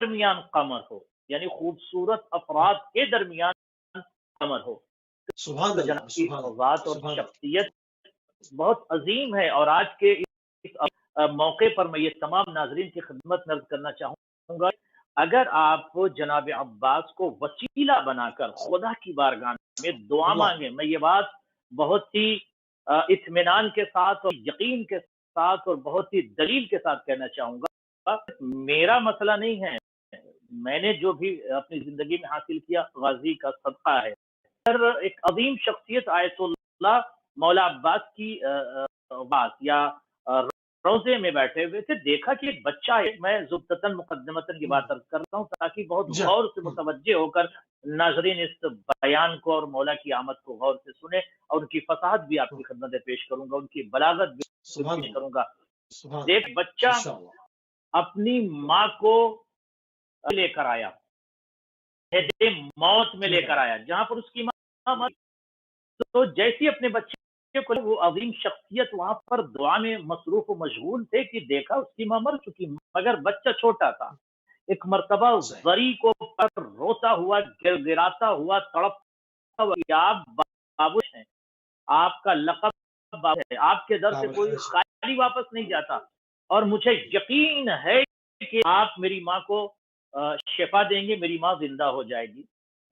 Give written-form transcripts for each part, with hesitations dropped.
درمیان قمر ہو، یعنی خوبصورت افراد کے درمیان قمر ہو. سبحان تو اللہ، جناب کی سبحان اللہ، ذات اور سبحان اللہ۔ شخصیت بہت عظیم ہے، اور آج کے اس موقع پر میں یہ تمام ناظرین کی خدمت میں عرض کرنا چاہوں گا، اگر آپ جناب عباس کو وسیلہ بنا کر خدا کی بارگاہ میں دعا اللہ، مانگیں، میں یہ بات بہت ہی اطمینان کے ساتھ اور یقین کے ساتھ اور بہت ہی دلیل کے ساتھ کہنا چاہوں گا، میرا مسئلہ نہیں ہے، میں نے جو بھی اپنی زندگی میں حاصل کیا غازی کا صدقہ ہے. ایک عظیم شخصیت آیت اللہ مولا عباس کی بات یا روزے میں بیٹھے ہوئے تھے، دیکھا کہ ایک بچہ ہے. میں زبدتاً مقدمتاً کی بات عرض کرتا ہوں تاکہ بہت جی غور سے ہاں، متوجہ ہو کر ناظرین اس بیان کو اور مولا کی آمد کو غور سے سنیں، اور ان کی فصاحت بھی آپ ہاں، کی خدمت میں پیش کروں گا، ان کی بلاغت بھی سبحان پیش اللہ، کروں گا. سبحان دیکھ اللہ، بچہ انشاءاللہ، اپنی ماں کو لے کر آیا، موت میں لے ٹھیک ہے، کر آیا جہاں پر اس کی ماں. تو جیسی اپنے بچے کو وہ عظیم شخصیت وہاں پر دعا میں مصروف و مشغول تھے کہ دیکھا اس کی ماں مر چکی، مگر بچہ چھوٹا تھا. ایک مرتبہ صحیح، زری کو پر روتا ہوا، گر گراتا ہوا، تڑپتا ہوا کہ آپ بابو ہیں، آپ کا لقب بابو ہے، آپ کے در سے باب کوئی الحوائج، خالی واپس نہیں جاتا، اور مجھے یقین ہے کہ آپ میری ماں کو شفا دیں گے، میری ماں زندہ ہو جائے گی.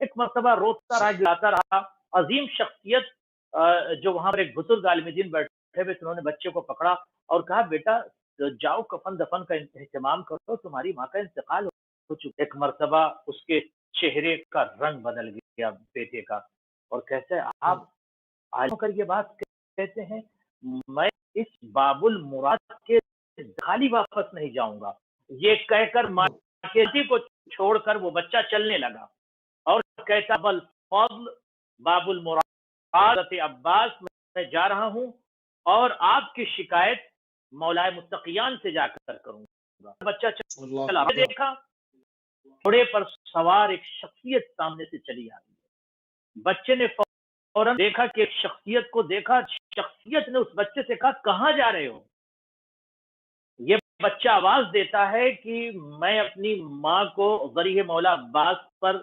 ایک مرتبہ روتا رہا، صحیح، گراتا رہا. عظیم شخصیت جو وہاں پر ایک بزرگ عالم دین بیٹھے ہوئے، انہوں نے بچے کو پکڑا اور کہا بیٹا جاؤ کفن دفن کا اہتمام کرو، تمہاری ماں کا انتقال ہو چکا. ایک مرتبہ اس کے چہرے کا رنگ بدل گیا بیٹے کا، اور کہتے ہیں ہاں، آپ آج کر یہ بات کہتے ہیں، میں اس باب المراد کے خالی واپس نہیں جاؤں گا. یہ کہہ کر ماں ہاں، کے کو چھوڑ کر وہ بچہ چلنے لگا اور کہتا بل فضل باب المراد حضرت عباس میں جا رہا ہوں اور آپ کی شکایت مولا متقیان سے جا کر کروں گا. بچہ اللہ چلا، اکبر، دیکھا گھوڑے پر سوار ایک شخصیت سامنے سے چلی آ رہی ہے. بچے نے فوراً دیکھا کہ ایک شخصیت کو دیکھا، شخصیت نے اس بچے سے کہا کہاں جا رہے ہو؟ یہ بچہ آواز دیتا ہے کہ میں اپنی ماں کو ذریعہ مولا عباس پر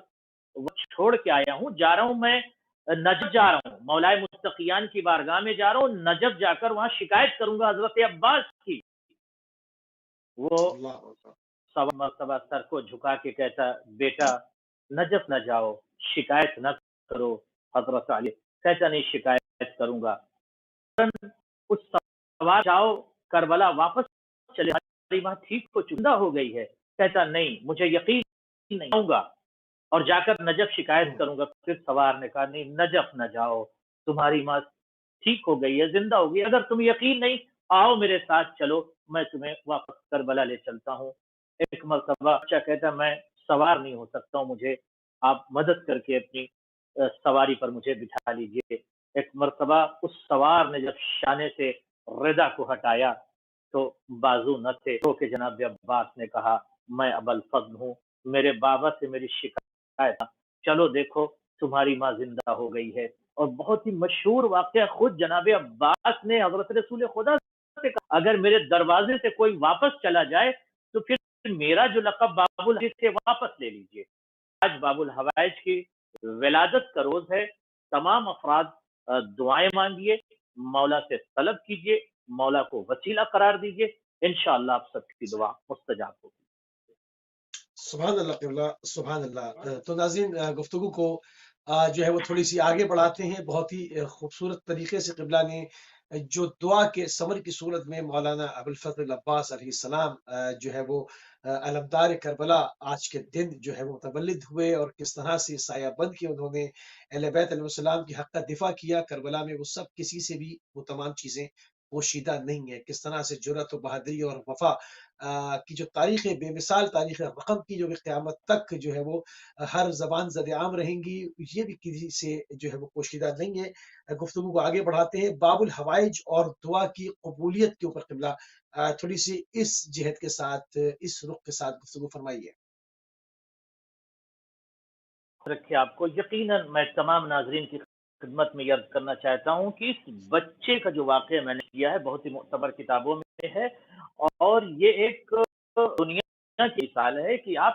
چھوڑ کے آیا ہوں، جا رہا ہوں، میں نجف جا رہا ہوں، مولا متقیان کی بارگاہ میں جا رہا ہوں، نجف جا کر وہاں شکایت کروں گا حضرت عباس کی. وہ اللہ اکبر، سوا مرتبہ سر کو جھکا کے کہتا بیٹا نجف نہ جاؤ، شکایت نہ کرو. حضرت علی کہتا نہیں شکایت کروں گا. اس سوار جاؤ کربلا واپس چلے، ہماری ماں ٹھیک کو چندہ ہو گئی ہے. کہتا نہیں مجھے یقین نہیں، آؤں گا اور جا کر نجف شکایت ہاں، کروں گا. پھر سوار نے کہا نہیں نجف نہ جاؤ، تمہاری ماں ٹھیک ہو گئی ہے، زندہ ہو گئی، اگر تم یقین نہیں آؤ میرے ساتھ چلو، میں تمہیں واپس کربلا لے چلتا ہوں. ایک مرتبہ بچہ کہتا میں سوار نہیں ہو سکتا ہوں، مجھے آپ مدد کر کے اپنی سواری پر مجھے بٹھا لیجئے. ایک مرتبہ اس سوار نے جب شانے سے ردا کو ہٹایا تو بازو نہ تھے، تو کہ جناب عباس نے کہا میں ابو الفضل ہوں، میرے بابا سے میری شکایت، چلو دیکھو تمہاری ماں زندہ ہو گئی ہے. اور بہت ہی مشہور واقعہ خود جناب عباس نے حضرت رسول خدا سے کہا اگر میرے دروازے سے کوئی واپس چلا جائے تو پھر میرا جو لقب باب الحوائج سے واپس لے لیجئے. آج باب الحوائج کی ولادت کا روز ہے. تمام افراد دعائیں مانگیے، مولا سے طلب کیجیے، مولا کو وسیلہ قرار دیجیے، انشاءاللہ آپ سب کی دعا مستجاب ہوگی. سبحان اللہ قبلہ، سبحان اللہ. تو ناظرین گفتگو کو جو ہے وہ تھوڑی سی آگے بڑھاتے ہیں. بہت ہی خوبصورت طریقے سے قبلہ نے جو دعا کے ثمر کی صورت میں مولانا ابوالفضل عباس علیہ السلام جو ہے وہ علمدار کربلا آج کے دن جو ہے وہ متولد ہوئے، اور کس طرح سے سایہ بند کے انہوں نے اہل بیت علیہ السلام کی حق کا دفاع کیا. کربلا میں وہ سب کسی سے بھی وہ تمام چیزیں پوشیدہ نہیں ہے. کس طرح سے جرأت و بہادری اور وفا کی جو تاریخ بے مثال تاریخ رقم کی جو کہ قیامت تک جو ہے وہ ہر زبان زد عام رہیں گی، یہ بھی کسی سے جو ہے وہ پوشیدہ نہیں ہے. گفتگو کو آگے بڑھاتے ہیں. باب الحوائج اور دعا کی قبولیت کے اوپر قبلہ تھوڑی سی اس جہت کے ساتھ، اس رخ کے ساتھ گفتگو فرمائیے. رکھے آپ کو یقیناً میں تمام ناظرین کی خدمت میں عرض کرنا چاہتا ہوں کہ اس بچے کا جو واقعہ میں نے کیا ہے بہت ہی معتبر کتابوں میں ہے، اور یہ ایک دنیا کی مثال ہے کہ آپ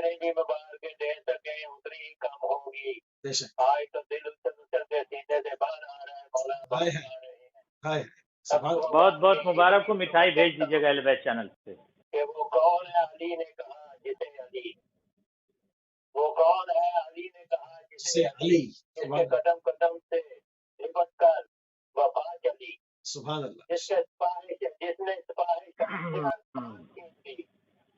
جتنے بھی مبارکیں دے سکیں اتنی ہی کم ہوگی. بے شک. آج تو دل اتر کے سینے سے باہر آ رہا ہے مولا باہر ہائے آ رہے ہیں. ہائے سبحان اللہ. بہت بہت مبارک کو مٹھائی بھیج دیجیے گا اہل بیت چینل سے. کہ وہ کون ہے علی نے کہا جسے علی، وہ کون ہے علی نے کہا سے جسے علی. جس سبحان کے اللہ. قدم قدم سے لپٹ کر وفا چلی، سبحان اللہ. جس نے سپاہی کا کی تھی،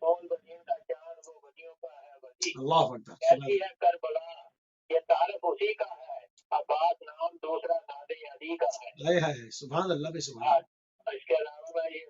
کون بدیوں کا چاند وہ بدیوں کا ہے بدی. اللہ اکبر. سبحان کیسی اللہ. ہے کربلا یہ تعارف اسی کا ہے، عباس نام دوسرا نادے علی کا ہے. ہائے ہائے سبحان اللہ بے سبحان اللہ. اس کے علاوہ میں یہ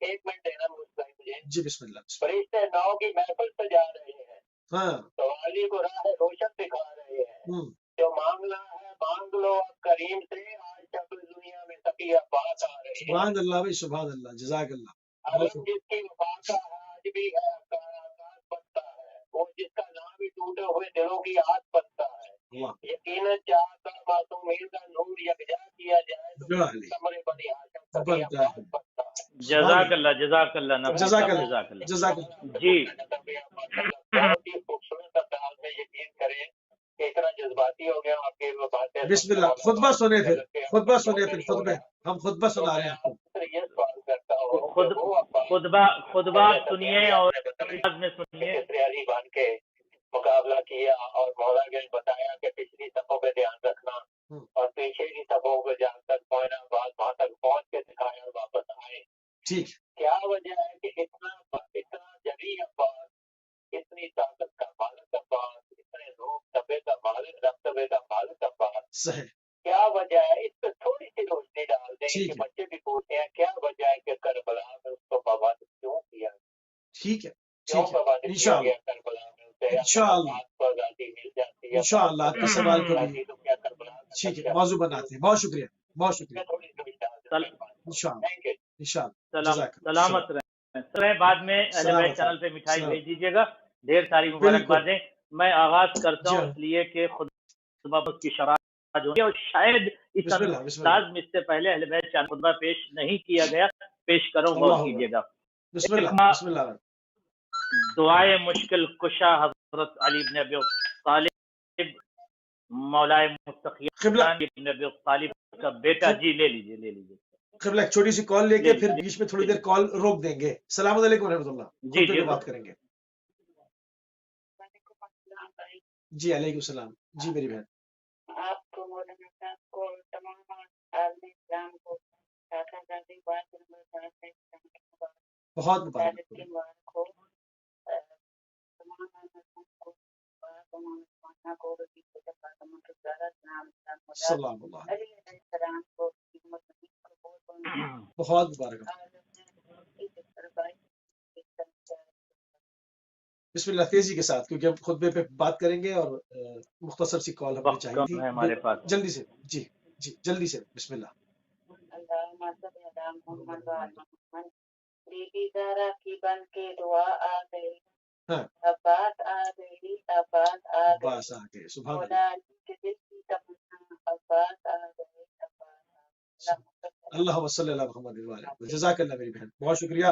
ایک منٹ دینا مجھے. جی بسم اللہ. فرشتے نو کی محفل سجا رہے ہیں، ہاں. تو علی کو راہ روشن دکھا رہے ہیں. ہوں. جو مانگنا ہے مانگ لو اب کریم سے، آج شکل دنیا میں سکی عباس آ رہے ہیں. سبحان اللہ بھائی سبحان اللہ. جزاک اللہ. علم جس کی وفا کا ہے آج بھی ہے افکار آغاز بنتا ہے، وہ جس کا نام بھی ٹوٹے ہوئے دلوں کی آس بنتا ہے. اللہ. یقیناً چاہ کر معصومین کا نور یکجا کیا جائے تو جو علی کمرے بڑی آشم سکی بنتا عباس ہے. بنتا ہے. جزاک اللہ جزاک اللہ نبی جزاک صاحب اللہ. جزاک اللہ. جزاک اللہ. جی بہت ہی خوبصورت انداز میں یقین کریں کہ اتنا جذباتی ہو گیا آپ کی باتیں. بسم اللہ. خطبہ سنے پھر خطبہ سنے پھر خطبے ہم خطبہ سنا رہے ہیں آپ کو. یہ سوال کرتا ہوں کہ وہ خطبہ سنیے اور انداز میں سنیے. ریاضی بن کے مقابلہ کیا اور مولا نے بتایا کہ پچھلی صفوں پہ دھیان رکھنا اور پیچھے کی صفوں پہ جہاں تک پہنچنا بعد وہاں تک پہنچ کے دکھایا اور واپس آئے. ٹھیک. کیا وجہ ہے کہ اتنا جلی عباس، اتنی طاقت کا مالک عباس، اتنے روح طبے کا مالک رقبے کا مالک عباس، صحیح. کیا وجہ ہے؟ اس پہ تھوڑی سی روشنی ڈال دیں ٹھیک کہ ہے. بچے بھی پوچھتے ہیں کیا وجہ ہے کہ کربلا میں اس کو پابند کیوں کیا، ٹھیک ہے. کیوں ٹھیک ہے پابند کیا انشاءاللہ. گیا کربلا میں اسے؟ انشاءاللہ. بات کو آزادی مل جاتی ہے، انشاءاللہ آپ کے سوال کو بھی آزادی تو کیا کربلا میں ٹھیک ہے موضوع بناتے ہیں. بہت شکریہ بہت شکریہ. تھوڑی سی روشنی ڈال دیں. انشاءاللہ تھینک یو. انشاءاللہ. جزاک اللہ. سلامت رہیں. بعد میں اہل بیت چینل پہ مٹھائی بھیج دیجیے گا. ڈھیر ساری مبارکبادیں. میں آغاز کرتا ہوں اس لیے کہ خطبہ کی شرح جو ہے اور شاید اس انداز میں اس سے پہلے اہل بیت چینل خطبہ پیش نہیں کیا گیا. پیش کرو غور کیجیے گا. بسم اللہ. بسم اللہ. دعائے مشکل کشا حضرت علی بن ابی طالب مولائے متقیان ابن ابی طالب کا بیٹا. جی لے لیجیے. قبلہ ایک چھوٹی سی کال لے کے پھر بیچ میں تھوڑی دیر کال روک دیں گے. السلام علیکم ورحمۃ اللہ. جی جی بات کریں گے. جی علیکم السلام. جی میری بہن. آپ کو مولانا صاحب کو تمام عالم اسلام کو بہت مبارک ہو. سلام اللہ. بہت مبارک. بسم اللہ تیزی کے ساتھ کیونکہ ہم خطبے پہ بات کریں گے اور مختصر سی کال ہمیں چاہیے تھی ہمارے پاس. جلدی سے. جی جی جلدی سے. بسم اللہ. بی بی زہرا کی بن کے دعا آ گئی. ہاں. عباس آ گئی. عباس آ گئی. عباس آ گئے. سبحان اللہ. مولا علی کے دل کی تمنا. عباس آ گئی. اللہ صلی اللہ محمد. جزاک اللہ میری بہن. بہت شکریہ.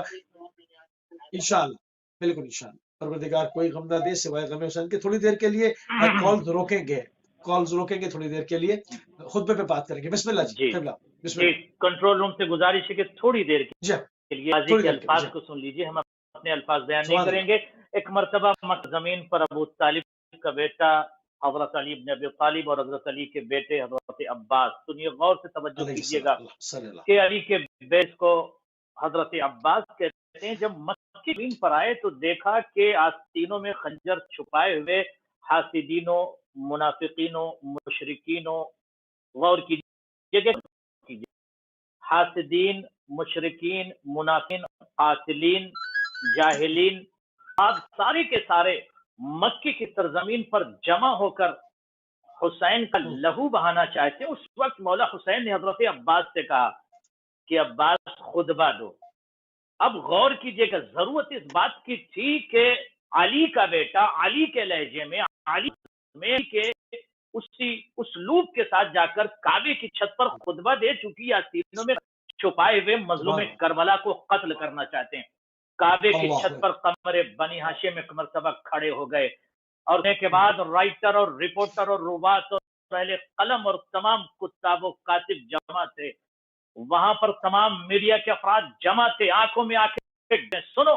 انشاءاللہ بالکل انشاءاللہ. پروردگار کوئی غم نہ دے سوائے غم حسین کے. تھوڑی دیر کے لیے کالز روکیں گے تھوڑی دیر کے لیے. خطبے پہ بات کریں گے. بسم اللہ. جی بسم اللہ. کنٹرول روم سے گزارش ہے کہ تھوڑی دیر کے لیے غازی کے الفاظ کو سن لیجیے. ہم اپنے الفاظ بیان نہیں کریں گے. ایک مرتبہ مکہ زمین پر ابو طالب کا بیٹا حضرت علی بن ابی طالب اور حضرت علی کے بیٹے حضرت عباس. سنیے غور سے توجہ کیجیے گا کہ علی کے بیٹے کو حضرت عباس کہتے ہیں. جب مکی زمین پر آئے تو دیکھا کہ آستینوں میں خنجر چھپائے ہوئے حاسدینوں منافقینوں مشرکینوں. غور کیجیے. حاسدین مشرکین منافقین قاتلین جاہلین آپ سارے کے سارے مکی کی سرزمین پر جمع ہو کر حسین کا لہو بہانا چاہتے. اس وقت مولا حسین نے حضرت عباس سے کہا کہ عباس خطبہ دو. اب غور کیجئے کہ ضرورت اس بات کی تھی کہ علی کا بیٹا علی کے لہجے میں علی کے اسی اسلوب کے ساتھ جا کر کعبے کی چھت پر خطبہ دے چکی آستینوں میں چھپائے ہوئے مظلوم کربلا کو قتل کرنا چاہتے ہیں. کعبے کی چھت پر قمر بنی ہاشم ایک مرتبہ کھڑے ہو گئے، اور اس کے بعد رائٹر اور رپورٹر اور روات اور اہل قلم اور تمام کتاب و کاتب جمع تھے، وہاں پر تمام میڈیا کے افراد جمع تھے، آنکھوں میں آنکھیں سنو،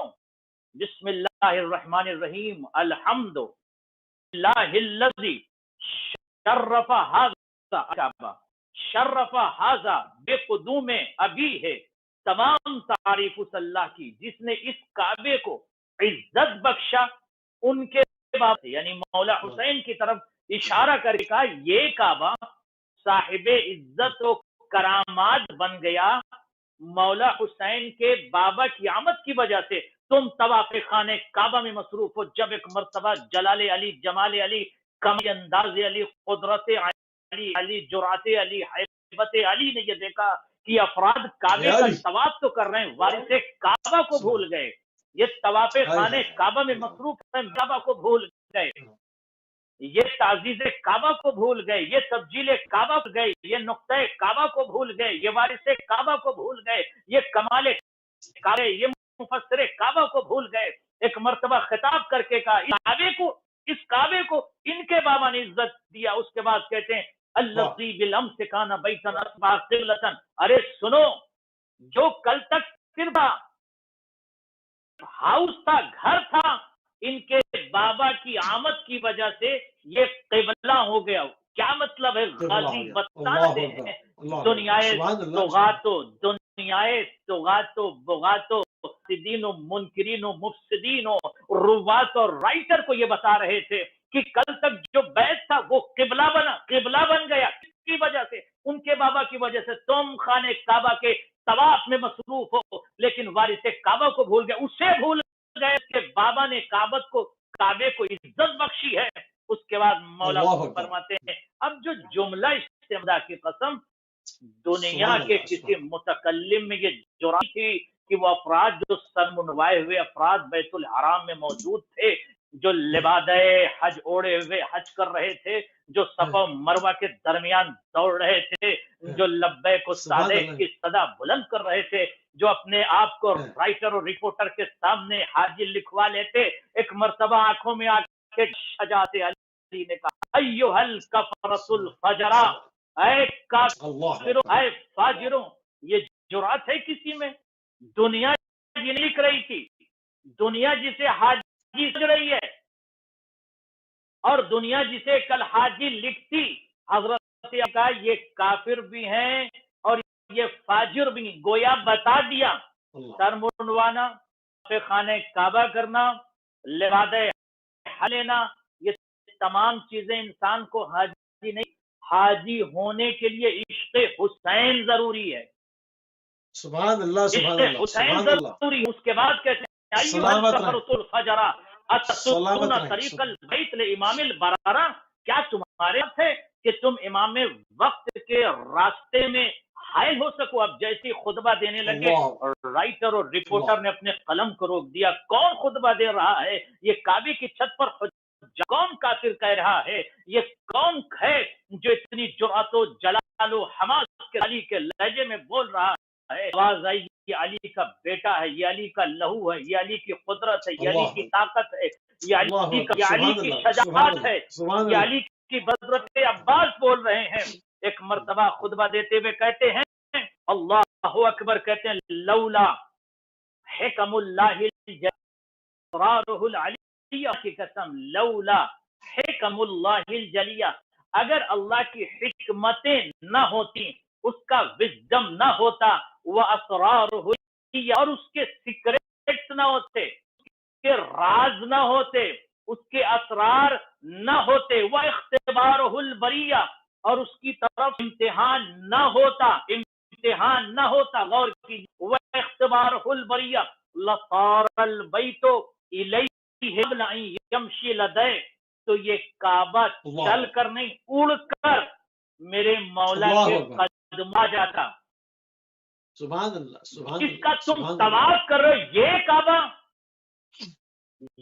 بسم اللہ الرحمن الرحیم، الحمد للہ الذی شرف ھذا شرف ھذا بے قدوم ابی ہے، تمام تعریف اس اللہ کی جس نے اس کعبے کو عزت بخشا، ان کے باب یعنی مولا حسین کی طرف اشارہ کر کے کہا یہ کعبہ صاحب عزت و کرامات بن گیا مولا حسین کے بابا کی آمد کی وجہ سے، تم طواف خانہ کعبہ میں مصروف ہو۔ جب ایک مرتبہ جلال علی، جمال علی، کمال انداز علی، قدرت علی، جرأت علی، حیبت علی نے یہ دیکھا کہ افراد کعبے کا طواف تو کر رہے ہیں، وارث کعبہ کو بھول گئے، یہ طواف خانہ کعبہ میں مصروف ہیں، کعبہ کو بھول گئے، یہ تعزیز کعبہ کو بھول گئے، یہ تبجیل کعبہ کو گئے، یہ نقطہ کعبہ کو بھول گئے، یہ وارث کعبہ کو بھول گئے، یہ کمال کعبہ، یہ مفسر کعبہ کو بھول گئے۔ ایک مرتبہ خطاب کر کے کہا اس کعبے کو ان کے بابا نے عزت دیا۔ اس کے بعد کہتے ہیں الذی بالامس کان بیتا اصبح قبلۃ، ارے سنو، جو کل تک صرف ہاؤس تھا، گھر تھا، ان کے بابا کی آمد کی وجہ سے یہ قبلہ ہو گیا۔ کیا مطلب ہے؟ غازی بتاتے ہیں دنیائے طغاتو بغاتو مفسدین و منکرین و مفسدین و روات اور رائٹر کو یہ بتا رہے تھے کہ کل تک جو بیت تھا وہ قبلہ بن گیا، کس کی وجہ سے؟ ان کے بابا کی وجہ سے۔ تم خانہ کعبہ کے طواف میں مصروف ہو لیکن وارث کعبہ کو بھول گئے، اسے بھول گئے کہ بابا نے کعبے کو عزت بخشی ہے۔ اس کے بعد مولا فرماتے ہیں اب جو جملہ استمداد کی قسم، دنیا کے کسی متکلم میں یہ جرأت تھی کہ وہ افراد جو سر منوائے ہوئے افراد بیت الحرام میں موجود تھے، جو لبادہ حج اوڑے ہوئے حج کر رہے تھے، جو صفا و مروہ کے درمیان دوڑ رہے تھے، جو لبیک و سعدیک کی صدا بلند کر رہے تھے، جو اپنے آپ کو رائٹر اور رپورٹر کے سامنے حاجی لکھوا لیتے، ایک مرتبہ آنکھوں میں آنکھیں شجاعت علی نے کہا ایھا الکفرۃ الفجرا، اے کافروں، اے فاجروں، یہ جرأت ہے کسی میں؟ دنیا یہ لکھ رہی تھی، دنیا جسے حاجی سمجھ رہی ہے، اور دنیا جسے کل حاجی لکھتی، حضرت نے کہا یہ کافر بھی ہیں اور یہ فاجر بھی ہیں، گویا بتا دیا سر منڈوانا، خانہ کعبہ کرنا، لبادہ لینا، یہ تمام چیزیں انسان کو حاجی نہیں، حاجی ہونے کے لیے عشق حسین ضروری ہے۔ سبحان اللہ، سبحان اللہ، حسین ضروری۔ اس کے بعد کہتے ہیں ایھا الکفرۃ الفجرا اتسدون طریق البیت لامام البررہ، کیا تمہارے ہے کہ تم امام وقت کے راستے میں حائل ہو سکو؟ اب جیسی خطبہ دینے لگے، رائٹر اور رپورٹر نے اپنے قلم کو روک دیا، کون خطبہ دے رہا ہے؟ یہ کعبے کی چھت پر کون کافر کہہ رہا ہے؟ یہ کون ہے جو اتنی جرأت و جلال و حماس کے علی کے لہجے میں بول رہا ہے؟ آواز آئی یہ علی کا بیٹا ہے، یہ علی کا لہو ہے، یہ علی کی قدرت ہے، یہ علی کی طاقت ہے، یہ علی کی شجاعت ہے، یہ علی کی بدرت عباس بول رہے ہیں۔ ایک مرتبہ خطبہ دیتے ہوئے کہتے ہیں اللہ اکبر، کہتے ہیں لولا حکم اللہ اسرارہ العلیہ کی قسم، لولا حکم اللہ الجلیہ، اگر اللہ کی حکمتیں نہ ہوتی، اس کا وزڈم نہ ہوتا، وہ اسرارہ اور اس کے سیکریٹس نہ ہوتے، اس کے راز نہ ہوتے، اس کے اسرار نہ ہوتے، وہ اختبارہ البریہ اور اس کی طرف امتحان نہ ہوتا، غور کی، وہ اختبارہ البریہ لصار البیت الیہ یمشی لدیہ، تو یہ کعبہ چل کر نہیں اڑ کر میرے مولا کے قدم آ جاتا۔ سبحان اللہ، سبحان جس کا تم طواف کر رہے ہو،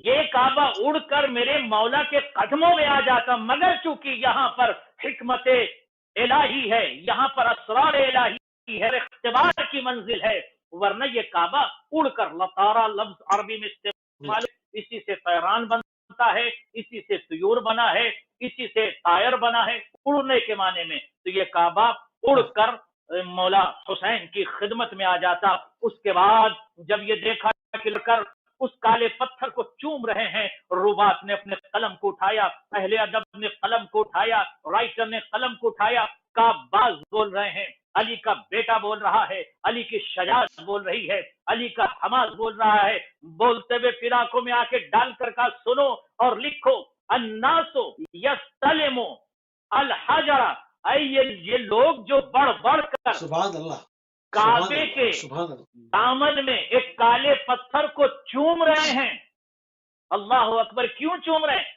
یہ کعبہ اڑ کر میرے مولا کے قدموں میں آ جاتا، مگر چونکہ یہاں پر حکمت الہی ہے، یہاں پر اسرار الہی ہے، اختبار کی منزل ہے، ورنہ یہ کعبہ اڑ کر، لطارہ لفظ عربی میں استعمال، اسی سے طیران بنتا ہے، اسی سے طیور بنا ہے، اسی سے طائر بنا ہے، اڑنے کے معنی میں. تو یہ کعبہ اڑ کر مولا حسین کی خدمت میں آ جاتا. اس کے بعد جب یہ دیکھا کہ کر اس کالے پتھر کو چوم رہے ہیں، روبات نے اپنے قلم کو اٹھایا، اہل ادب نے قلم کو اٹھایا، رائٹر نے قلم کو اٹھایا، باز بول رہے ہیں، علی کا بیٹا بول رہا ہے، علی کی شجاعت بول رہی ہے، علی کا حماس بول رہا ہے. بولتے ہوئے فراقوں میں آ کے ڈال کر کا سنو اور لکھو، الناس یستلمو الحجر، یہ لوگ جو بڑھ بڑھ کر سبحان اللہ، کعبے کے دامن میں ایک کالے پتھر کو چوم رہے ہیں. اللہ اکبر. کیوں چوم رہے ہیں؟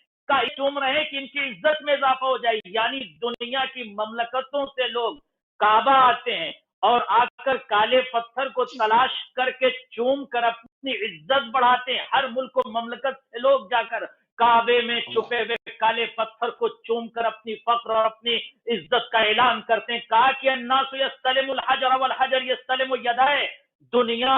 چوم رہے ہیں کہ ان کی عزت میں اضافہ ہو جائے. یعنی دنیا کی مملکتوں سے لوگ کعبہ آتے ہیں اور آ کر کالے پتھر کو تلاش کر کے چوم کر اپنی عزت بڑھاتے ہیں. ہر ملک و مملکت سے لوگ جا کر کعبے میں چھپے ہوئے کالے پتھر کو چوم کر اپنی فخر اور اپنی عزت کا اعلان کرتے ہیں. کہا کہ الناس یستلم الحجر والحجر یستلم یدائے. دنیا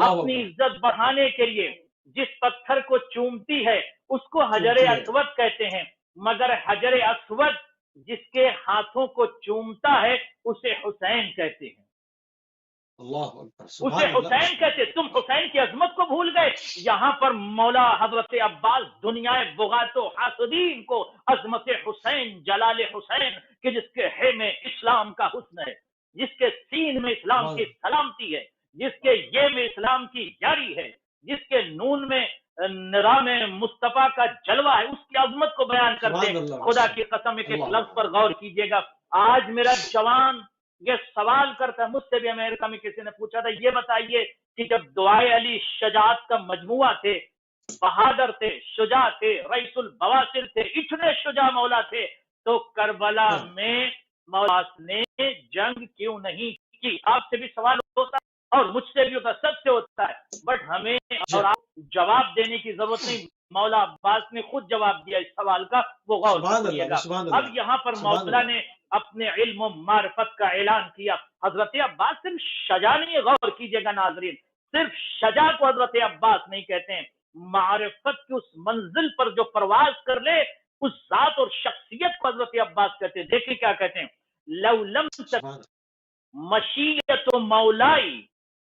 اپنی عزت بڑھانے کے لیے جس پتھر کو چومتی ہے اس کو حجر اسود کہتے ہیں، مگر حجر اسود جس کے ہاتھوں کو چومتا ہے اسے حسین کہتے ہیں. اسے حسین کہتے. تم حسین کی عظمت کو بھول گئے. یہاں پر مولا حضرت عباس دنیا بغات و حاسدین کو عظمت حسین، جلال حسین کہ جس کے ہے میں اسلام کا حسن ہے، جس کے سین میں اسلام کی سلامتی ہے، جس کے یہ میں اسلام کی یاری ہے، جس کے نون میں نظام مصطفیٰ کا جلوہ ہے، اس کی عظمت کو بیان کرتے ہیں. خدا کی قسم ایک لفظ پر غور کیجئے گا. آج میرا جوان یہ سوال کرتا ہے، مجھ سے بھی امریکہ میں کسی نے پوچھا تھا، یہ بتائیے کہ جب دعائے علی شجاعت کا مجموعہ تھے، بہادر تھے، شجاع تھے، رئیس البواسل تھے، اتنے شجاع مولا تھے، تو کربلا میں مولا نے جنگ کیوں نہیں کی؟ آپ سے بھی سوال ہوتا ہے اور مجھ سے بھی ہوتا ہے، سب سے ہوتا ہے. بٹ ہمیں اور آپ جواب دینے کی ضرورت نہیں. مولا عباس نے خود جواب دیا اس سوال کا، وہ غور کیجیے گا. اب یہاں پر مولا نے اپنے علم و معرفت کا اعلان کیا. حضرت عباس صرف شجاع نہیں ہے، غور کیجیے گا ناظرین، صرف شجاع کو حضرت عباس نہیں کہتے ہیں. معرفت کی اس منزل پر جو پرواز کر لے اس ذات اور شخصیت کو حضرت عباس کہتے ہیں. دیکھیں کیا کہتے ہیں، لو لم مشیت مولائی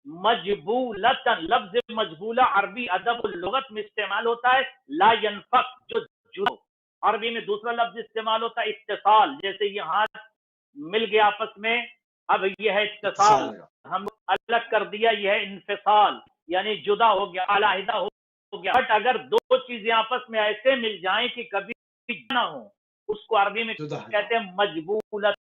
مجبولتن. لفظ مجبولہ عربی ادب اللغت میں استعمال ہوتا ہے لا ينفق، جو عربی میں دوسرا لفظ استعمال ہوتا ہے اتصال. جیسے یہ ہاتھ مل گیا آپس میں، اب یہ ہے اتصال، ہم الگ کر دیا، یہ ہے انفصال، یعنی جدا ہو گیا، علیحدہ ہو گیا. بٹ اگر دو چیزیں آپس میں ایسے مل جائیں کہ کبھی نہ ہو، اس کو عربی میں کہتے ہیں مجبولت.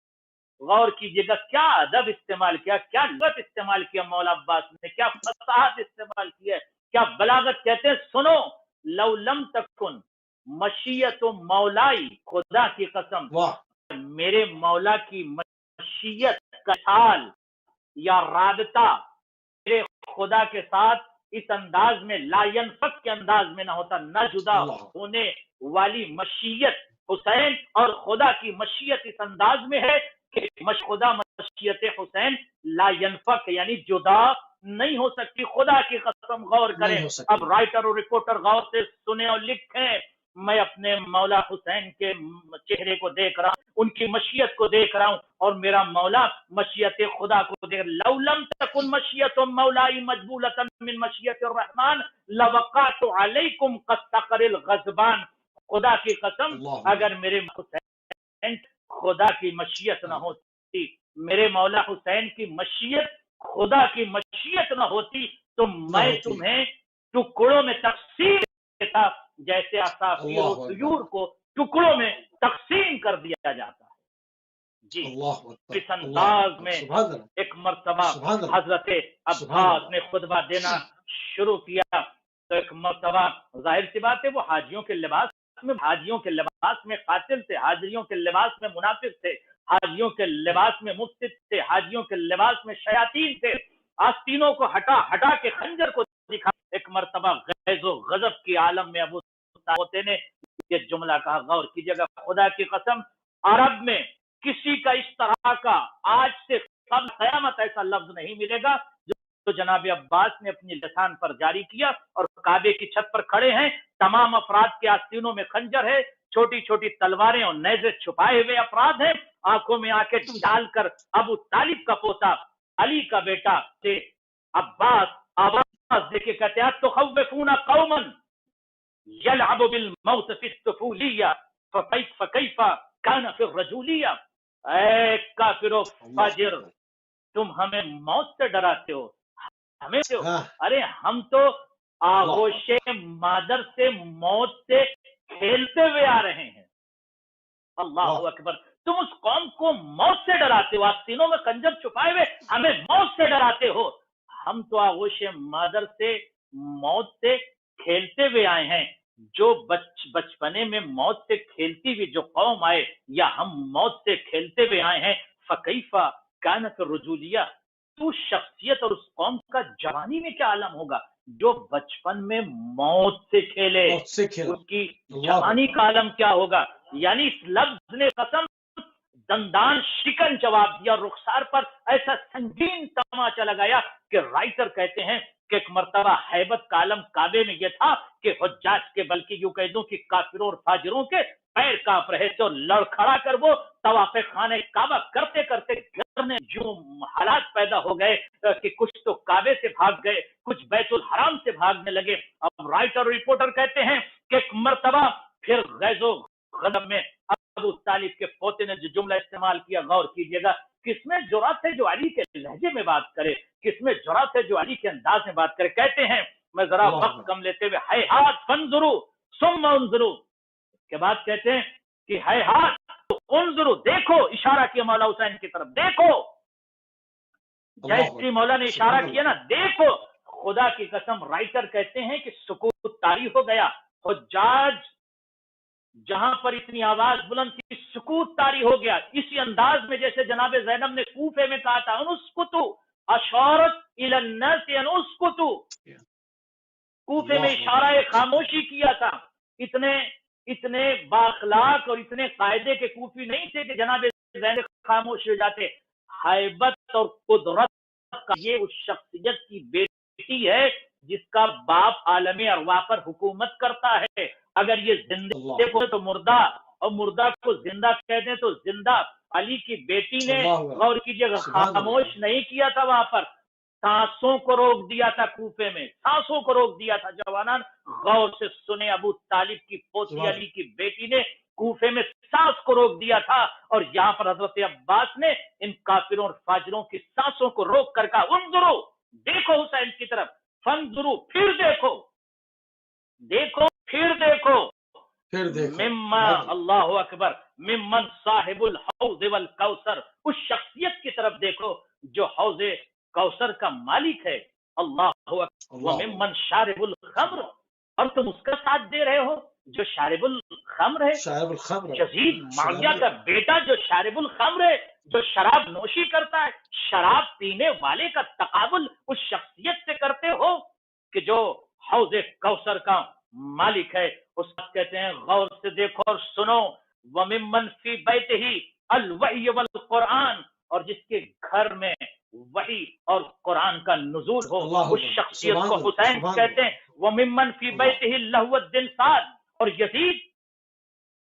غور کیجئے گا کیا ادب استعمال کیا، کیا لغت استعمال کیا مولا عباس نے، کیا فصاحت استعمال کی ہے، کیا بلاغت. کہتے ہیں سنو، لو لم تکن مشیت مولائی، خدا کی قسم میرے مولا کی مشیت کا حال یا رابطہ میرے خدا کے ساتھ اس انداز میں لا ينفق کے انداز میں نہ ہوتا، نہ جدا ہونے والی مشیت حسین اور خدا کی مشیت اس انداز میں ہے کہ خدا مشیت حسین لا ينفق یعنی جدا نہیں ہو سکتی. خدا کی قسم غور کریں. اب رائٹر اور رپورٹر غور سے سنیں اور لکھیں. میں اپنے مولا حسین کے چہرے کو دیکھ رہا ہوں، ان کی مشیت کو دیکھ رہا ہوں، اور میرا مولا مشیت خدا کو دیکھ. لو لم تکن مشیت مولائی مجبولتا من مشیت الرحمن لوقعت علیکم قد الغضبان. خدا کی قسم اگر میرے حسین خدا کی مشیت نہ ہوتی، میرے مولا حسین کی مشیت خدا کی مشیت نہ ہوتی، تو میں تمہیں ٹکڑوں میں تقسیم دیتا جیسے عصافیر و طیور کو ٹکڑوں میں تقسیم کر دیا جاتا ہے. جی اس انداز میں ایک مرتبہ حضرت عباس نے خطبہ دینا شروع کیا تو ایک مرتبہ ظاہر سی بات ہے وہ حاجیوں کے لباس میں قاتل تھے، حاجیوں کے لباس میں منافق تھے، حاجیوں کے لباس میں مفسد تھے، حاجیوں کے لباس میں شیاطین تھے. آستینوں کو ہٹا کے خنجر کو دکھا. ایک مرتبہ غیظ و غضب کی عالم میں ابو ہوتے نے یہ جملہ کہا. غور کیجیے گا خدا کی قسم عرب میں کسی کا اس طرح کا آج سے قبل قیامت ایسا لفظ نہیں ملے گا جو تو جناب عباس نے اپنی لسان پر جاری کیا اور کعبے کی چھت پر کھڑے ہیں، تمام افراد کے آستینوں میں خنجر ہے، چھوٹی چھوٹی تلواریں اور نیزے چھپائے ہوئے افراد ہیں، آنکھوں میں آنکھیں ڈال کر ابو طالب کا پوتا علی کا بیٹا تھے عباس آواز دے کے کہتے ہیں تخوفون قوما یلعب بالموت فی الطفولیہ فکیف کان فی الرجولیہ، اے کافر و فاجر تم ہمیں موت سے ڈراتے ہو، ہمیں ارے ہم تو آغوش مادر سے موت سے کھیلتے ہوئے آ رہے ہیں، اللہ اکبر، تم اس قوم کو موت سے ڈراتے ہو، آپ سینوں میں خنجر چھپائے ہوئے ہمیں موت سے ڈراتے ہو، ہم تو آغوش مادر سے موت سے کھیلتے ہوئے آئے ہیں، جو بچپنے میں موت سے کھیلتی ہوئی جو قوم آئے یا ہم موت سے کھیلتے ہوئے آئے ہیں، فکیفا کانت الرجولیہ، تو شخصیت اور اس قوم کا جوانی میں کیا عالم ہوگا جو بچپن میں موت سے کھیلے، اس کی جوانی کا عالم کیا ہوگا؟ یعنی اس لفظ نے قسم دندان شکن جواب دیا، رخسار پر ایسا سنگین تماچا لگایا کہ رائٹر کہتے ہیں کہ ایک مرتبہ ہیبت کا عالم کعبے میں یہ تھا کہ حجاج کے بلکہ یوں کہہ دوں کہ کافروں اور فاجروں کے پیر کانپ رہے تھے اور لڑکھڑا کر وہ طواف خانہ کعبہ کرتے کرتے گھر میں جو حالات پیدا ہو گئے کہ کچھ تو کعبے سے بھاگ گئے، کچھ بیت الحرام سے بھاگنے لگے۔ اب رائٹر اور رپورٹر کہتے ہیں کہ ایک مرتبہ پھر غیظ و غضب میں ابو طالب کے پوتے نے جو جملہ استعمال کیا، غور کیجئے گا، کس میں جرأت ہے جو علی کے لہجے میں بات کرے، کس میں جرأت ہے جو علی کے انداز میں بات کرے۔ کہتے ہیں، میں ذرا وقت کم لیتے ہوئے، ہیہات فانظروا ثم انظروا کے بعد کہتے ہیں کہ ہیہات انظروا، دیکھو، اشارہ کیا مولا حسین کی طرف، دیکھو، جیسے مولا نے اشارہ کیا نا، دیکھو، خدا کی قسم رائٹر کہتے ہیں کہ سکوت طاری ہو گیا، حجاج جہاں پر اتنی آواز بلند تھی سکوت طاری ہو گیا، اسی انداز میں جیسے جناب زینب نے کوفے میں کہا تھا انسکتو اشارت الی الناس ان اسکتو، کوفے میں اشارہ خاموشی کیا تھا۔ اتنے بااخلاق اور اتنے قاعدے کے کوفی نہیں تھے کہ جناب زینب خاموش ہو جاتے۔ ہیبت اور قدرت کا یہ اس شخصیت کی بیٹی ہے جس کا باپ عالم ارواح پر حکومت کرتا ہے، اگر یہ زندہ کو تو مردہ اور مردہ کو زندہ کہہ دیں تو زندہ۔ علی کی بیٹی نے غور کیجیے گا خاموش نہیں کیا تھا، وہاں پر سانسوں کو روک دیا تھا، کوفے میں سانسوں کو روک دیا تھا۔ جوانان غور سے سنے، ابو طالب کی پوتی علی کی بیٹی نے کوفے میں سانس کو روک دیا تھا، اور یہاں پر حضرت عباس نے ان کافروں اور فاجروں کی سانسوں کو روک کر کہا انظرو، دیکھو حسین کی طرف، فانظرو، پھر دیکھو، دیکھو پھر دیکھو، مما اللہ اکبر ممن صاحب الحوض والکوثر، اس شخصیت کی طرف دیکھو جو حوض کوثر کا مالک ہے، اللہ اکبر، وممن شارب الخمر، اور تم اس کا ساتھ دے رہے ہو جو شارب الخمر ہے، یزید معاویہ کا بیٹا جو شارب الخمر ہے، جو شراب نوشی کرتا ہے، شراب پینے والے کا تقابل اس شخصیت سے کرتے ہو کہ جو حوض کوثر کا مالک ہے۔ اس وقت کہتے ہیں غور سے دیکھو اور سنو، وَمِمَّنْ فِي بَيْتِهِ الْوَحْيُ وَالْقُرْآنِ، اور جس کے گھر میں وحی اور قرآن کا نزول ہو، اس شخصیت کو حسین کہتے ہیں۔ وَمِمَّنْ فِي بَيْتِهِ اللَّهْوُ الدِّنْسَادِ، اور یزید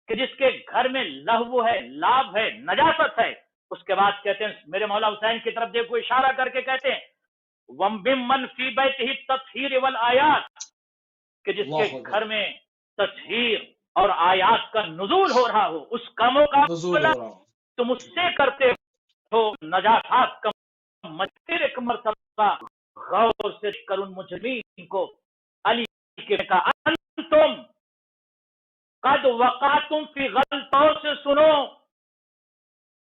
کہ جس کے گھر میں لہو ہے، لاب ہے، نجاست ہے۔ اس کے بعد کہتے ہیں میرے مولا حسین کی طرف دیکھو، اشارہ کر کے کہتے ہیں وَمِمَّنْ فِي بَيْتِهِ التَّطْهِيرُ وَالْآيَاتِ، کہ جس کے گھر میں تطہیر اور آیات کا نزول ہو رہا ہو، اس کا مقابلہ تم اس سے کرتے ہو نجاست کا مجھر ایک مرتبہ غور سے کر ان مجرمین کو علی کے کہا انتم قد وقعتم فی غلطوں سے سنو،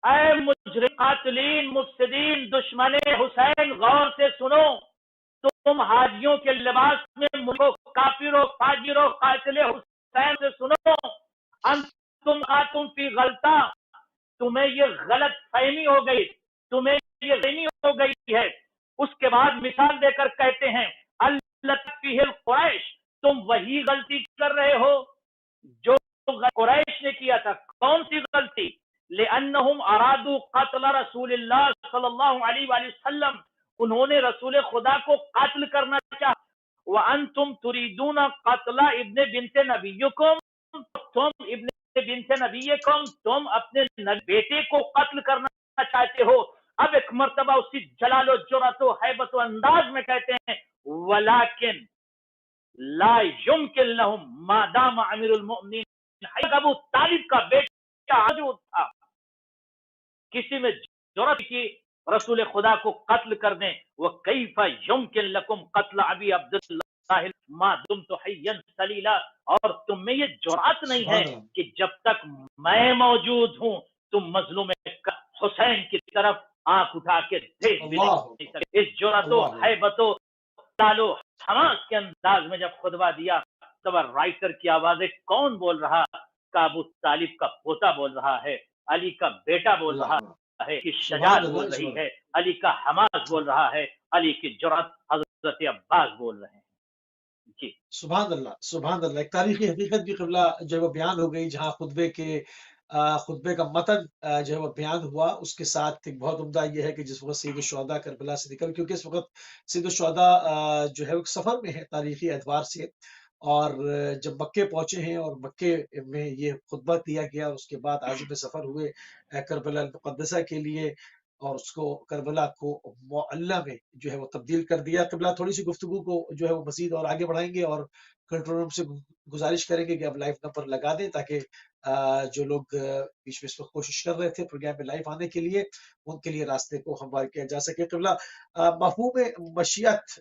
اے مجرم قاتلین مفسدین دشمن حسین غور سے سنو، تم حاجیوں کے لباس میں ملو کافروں فاجروں قاتل حسین سے سنو، انتم قاتم فی غلطہ، تمہیں یہ غلط فہمی ہو گئی، تمہیں یہ فہمی ہو گئی ہے۔ اس کے بعد مثال دے کر کہتے ہیں اللہ فیہ القریش، تم وہی غلطی کر رہے ہو جو قریش نے کیا تھا۔ کون سی غلطی؟ لأنہم ارادوا قتل رسول اللہ صلی اللہ علیہ وآلہ وسلم، انہوں نے رسول خدا کو قتل کرنا چاہا. وَأَنْتُمْ تُرِيدُونَ قَتْلَ ابن بنت نبیکم, تم ابن بنت نبیکم, تم اپنے بیٹے کو قتل کرنا چاہتے ہو. اب ایک مرتبہ اسی جلال و جرأت و حیبت و انداز میں کہتے ہیں وَلَكِنْ لَا يُمْكِنْ لَهُمْ مَا دَامَ عَمِرُ الْمُؤْمِنِينَ. ابو طالب کا بیٹا موجود تھا, کسی میں جرأت کی رسول خدا کو قتل کر دیں. وَكَيْفَ يُمْكِنْ لَكُمْ قَتْلَ أَبِي عَبْدِ اللَّهِ مَا دُمْتُ حَيًّا سَلِيلًا. اور تم میں یہ جرأت نہیں ہے سبحان اللہ. کہ جب تک میں موجود ہوں تم مظلوم حسین کی طرف آنکھ اٹھا کے دیکھ بھی اللہ نہیں سکتے. اس جرأت و اللہ حیبت و تالو حماس کے انداز میں جب خطبہ دیا تب رائٹر کی آوازیں کون بول رہا؟ کہ ابو طالب کا پوتا بول رہا ہے, علی کا بیٹا بول اللہ رہا ہے, کہ سبحان شجاعت اللہ بول رہی سبحان ہے, علی کا حماس بول رہا ہے, علی کی جرأت حضرت عباس بول رہے ہیں. جی سبحان اللہ سبحان اللہ. ایک تاریخی حقیقت بھی قبلہ جو ہے وہ بیان ہو گئی, جہاں خطبے کا متن جو ہے وہ بیان ہوا. اس کے ساتھ ایک بہت عمدہ یہ ہے کہ جس وقت سید الشہداء کربلا سے نکل, کیونکہ اس وقت سید الشہداء جو ہے وہ سفر میں ہے تاریخی اعتبار سے, اور جب مکے پہنچے ہیں اور مکے میں یہ خطبہ دیا گیا, اور اس کے بعد عازم سفر ہوئے کربلا المقدسہ کے لیے, اور اس کو کربلا کو معلی میں جو ہے وہ تبدیل کر دیا. قبلہ تھوڑی سی گفتگو کو جو ہے وہ مزید اور آگے بڑھائیں گے, اور کنٹرول روم سے گزارش کریں گے کہ اب لائیو نمبر لگا دیں تاکہ جو لوگ بیچ میں اس وقت کوشش کر رہے تھے پروگرام میں لائیو آنے کے لیے, ان کے لیے راستے کو ہموار کیا جا سکے. قبلہ مفہوم مشیت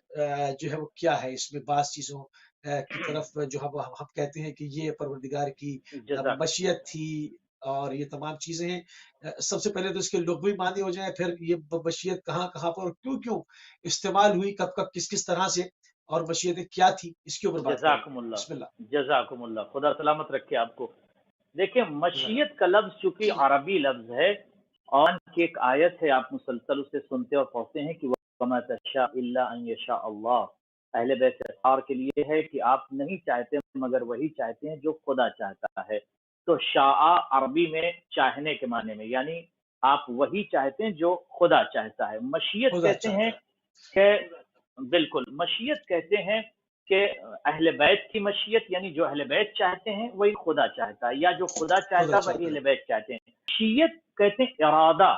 جو ہے وہ کیا ہے؟ اس میں بعض چیزوں کی طرف جو ہم کہتے ہیں کہ یہ پروردگار کی جزاک مشیت تھی, اور یہ تمام چیزیں ہیں. سب سے پہلے تو اس کے لغوی معنی ہو جائیں, پھر یہ مشیت کہاں کہاں پر اور کیوں استعمال ہوئی, کب کب کس طرح سے, اور مشیتیں کیا تھی, اس کے اوپر بات کریں گے. جزاکم اللہ, بسم اللہ. جزاکم اللہ, خدا سلامت رکھے آپ کو. دیکھیں مشیت کا لفظ چونکہ عربی لفظ ہے, اور کی ایک آیت ہے آپ مسلسل اسے سنتے اور پڑھتے ہیں کہ وَمَا تَشَاءُ إِلَّا أَن يَشَاءَ اللَّهُ. اہل بیت اطہار کے لیے ہے کہ آپ نہیں چاہتے مگر وہی چاہتے ہیں جو خدا چاہتا ہے. تو شاء عربی میں چاہنے کے معنی میں, یعنی آپ وہی چاہتے ہیں جو خدا چاہتا ہے. مشیت خدا کہتے چاہتا ہیں ہے. کہ بالکل مشیت کہتے ہیں کہ اہل بیت کی مشیت, یعنی جو اہل بیت چاہتے ہیں وہی خدا چاہتا ہے, یا جو خدا چاہتا ہے وہی اہل بیت چاہتے ہیں. مشیت کہتے ہیں ارادہ,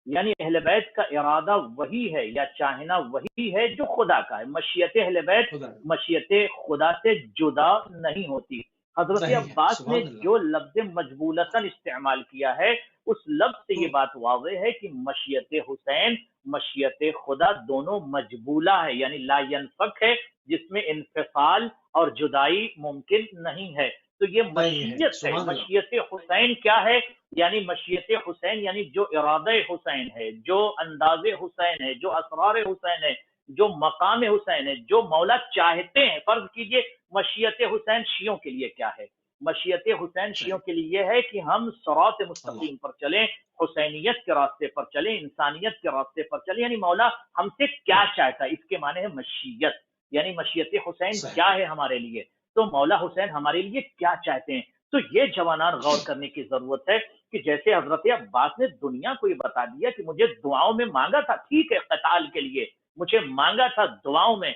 یعنی اہل بیت کا ارادہ وہی ہے یا چاہنا وہی ہے جو خدا کا ہے. مشیت اہل بیت خدا مشیت خدا سے جدا نہیں ہوتی. حضرت نہیں ہے. عباس نے سبحان اللہ. جو لفظ مجبولتاً استعمال کیا ہے, اس لفظ سے یہ بات واضح ہے کہ مشیت حسین مشیت خدا دونوں مجبولہ ہے, یعنی لا ینفک ہے, جس میں انفصال اور جدائی ممکن نہیں ہے. تو یہ نہیں ہے. مشیت ہے. سبحان اللہ. مشیت حسین کیا ہے؟ یعنی مشیت حسین یعنی جو ارادہ حسین ہے, جو انداز حسین ہے, جو اسرار حسین ہے, جو مقام حسین ہے, جو مولا چاہتے ہیں. فرض کیجئے مشیت حسین شیعوں کے لیے کیا ہے؟ مشیت حسین شیعوں کے لیے یہ ہے کہ ہم صراط مستقیم پر چلیں, حسینیت کے راستے پر چلیں, انسانیت کے راستے پر چلیں. یعنی مولا ہم سے کیا چاہتا ہے, اس کے معنی ہے مشیت. یعنی مشیت حسین کیا ہے ہمارے لیے, تو مولا حسین ہمارے لیے کیا چاہتے ہیں. تو یہ جوانان غور کرنے کی ضرورت ہے کہ جیسے حضرت عباس نے دنیا کو یہ بتا دیا کہ مجھے دعاؤں میں مانگا تھا, ٹھیک ہے, قتال کے لیے مجھے مانگا تھا دعاؤں میں,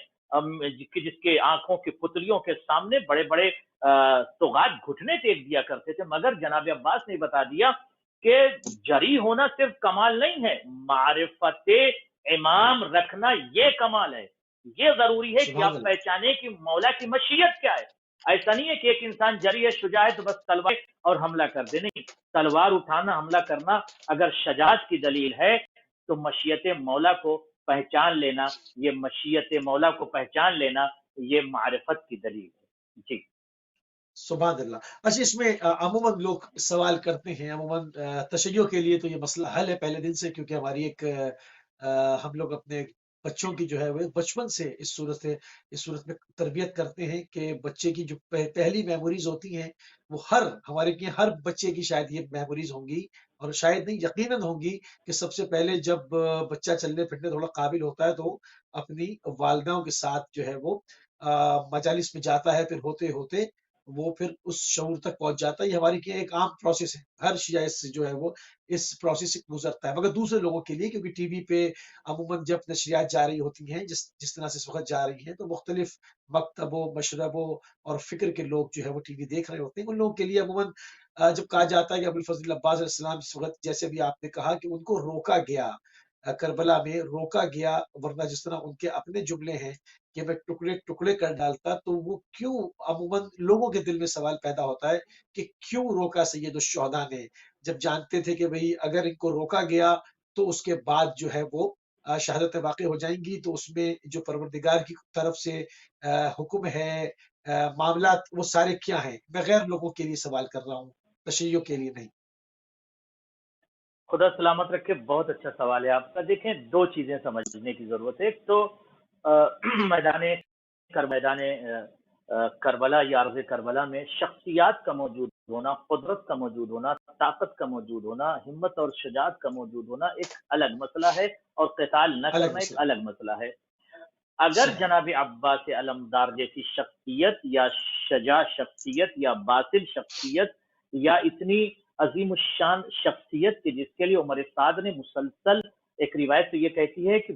جس کے آنکھوں کی پتلیوں کے سامنے بڑے بڑے طغات گھٹنے ٹیک دیا کرتے تھے, مگر جناب عباس نے بتا دیا کہ جری ہونا صرف کمال نہیں ہے, معرفت امام رکھنا یہ کمال ہے. یہ ضروری ہے کہ آپ پہچانے کہ مولا کی مشیت کیا ہے. ایسا نہیں ہے کہ ایک انسان جری ہے, شجاع ہے تو بس تلوار اور حملہ کر دے. نہیں, تلوار اٹھانا حملہ کرنا اگر شجاعت کی دلیل ہے تو مشیت مولا کو پہچان لینا, یہ مشیت مولا کو پہچان لینا یہ معرفت کی دلیل ہے. جی سبحان اللہ. اچھا, اس میں عموماً لوگ سوال کرتے ہیں, عموماً تشیع کے لیے تو یہ مسئلہ حل ہے پہلے دن سے, کیونکہ ہماری ایک ہم لوگ اپنے بچوں کی جو ہے وہ بچپن سے اس صورت میں تربیت کرتے ہیں کہ بچے کی جو پہلی میموریز ہوتی ہیں وہ ہمارے کی ہر بچے کی شاید یہ میموریز ہوں گی, اور شاید نہیں یقیناً ہوں گی, کہ سب سے پہلے جب بچہ چلنے پھرنے تھوڑا قابل ہوتا ہے تو اپنی والداؤں کے ساتھ جو ہے وہ مجالس میں جاتا ہے, پھر ہوتے ہوتے وہ پھر اس شعور تک پہنچ جاتا ہے. یہ ہماری کی ایک عام پروسیس ہے. ہر شیعہ اس سے جو ہے وہ اس پروسیس سے گزرتا ہے. مگر دوسرے لوگوں کے لیے کیونکہ ٹی وی پہ عموماً جب نشریات جاری ہوتی ہیں جس طرح سے اس وقت جا رہی ہیں تو مختلف مکتبوں مشربوں اور فکر کے لوگ جو ہے وہ ٹی وی دیکھ رہے ہوتے ہیں. ان لوگوں کے لیے عموماً جب کہا جاتا ہے کہ ابوالفضل عباس علیہ السلام اس وقت جیسے بھی آپ نے کہا کہ ان کو روکا گیا کربلا میں روکا گیا ورنہ جس طرح ان کے اپنے جملے ہیں کہ میں ٹکڑے ٹکڑے کر ڈالتا تو وہ کیوں عموماً لوگوں کے دل میں سوال پیدا ہوتا ہے کہ کیوں روکا سید الشہداء نے جب جانتے تھے کہ بھئی اگر ان کو روکا گیا تو اس کے بعد جو ہے وہ شہادت واقع ہو جائیں گی تو اس میں جو پروردگار کی طرف سے حکم ہے معاملات وہ سارے کیا ہیں. میں غیر لوگوں کے لیے سوال کر رہا ہوں تشیعوں کے لیے نہیں. خدا سلامت رکھے. بہت اچھا سوال ہے آپ کا. دیکھیں دو چیزیں سمجھنے کی ضرورت ہے. ایک تو میدان کربلا یا عرض کربلا میں شخصیات کا موجود ہونا، قدرت کا موجود ہونا، طاقت کا موجود ہونا، ہمت اور شجاعت کا موجود ہونا ایک الگ مسئلہ ہے، اور قتال نہ الگ کرنا ایک مسئلہ الگ مسئلہ ہے. اگر صحیح. جناب عباس علمدار جیسی شخصیت یا شجاع شخصیت یا باطل شخصیت یا اتنی عظیم الشان شخصیت کی جس کے لیے عمر سعد نے مسلسل، ایک روایت تو یہ کہتی ہے کہ